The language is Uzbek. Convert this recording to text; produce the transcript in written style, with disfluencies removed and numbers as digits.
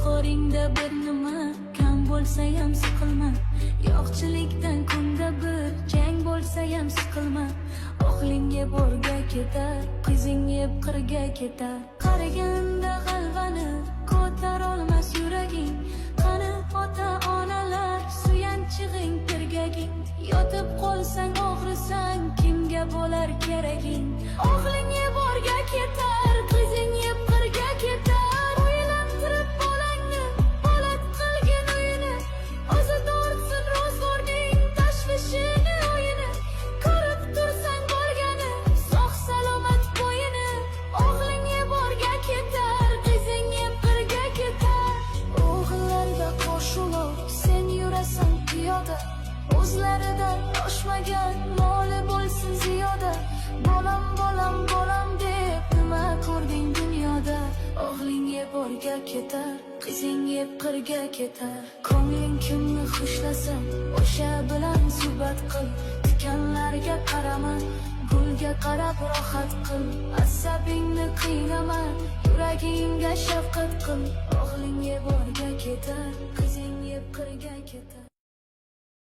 Ro'zg'oringda bir nima kam bo'lsa ham siqilma. Yo'qchilikdan kunda bir jang bo'lsa ham siqilma. Oqlingga borga ketar, qizing yeb qirga ketar. Qariganda g'alvani ko'tar olmas yuraging. Qani ota-onalar suyanchig'ing tirgaging. Yotib qolsang og'risang kimga bo'lar keraging? Oqlingga borga ketar, qizing yeb qirga ketar. O'ylantirib bolangni, bolat qilgin uyini. Ozod ortsin ro'zg'orning tashvishini o'yini. Ko'rib tursan borgani, sog' salomat bo'yini. Oqlingga borga ketar, qizing yeb qirga ketar. O'g'illarga qo'shilib sen yurasan piyoda. O'zlaridan oshmagan moli bo'lsin ziyoda. Bolam bolam bolam deb nima ko'rding dunyoda? O'g'lingga borga ketar, qizing yeb qirga ketar. Ko'ngling kimni xushlasa o'sha bilan suhbat qil. Tikanlarga qarama, gulga qarab rohat qil. Asabingni qiynama, yuragingga shafqat qil. O'g'lingga borga ketar, qizing yeb qirga ketar.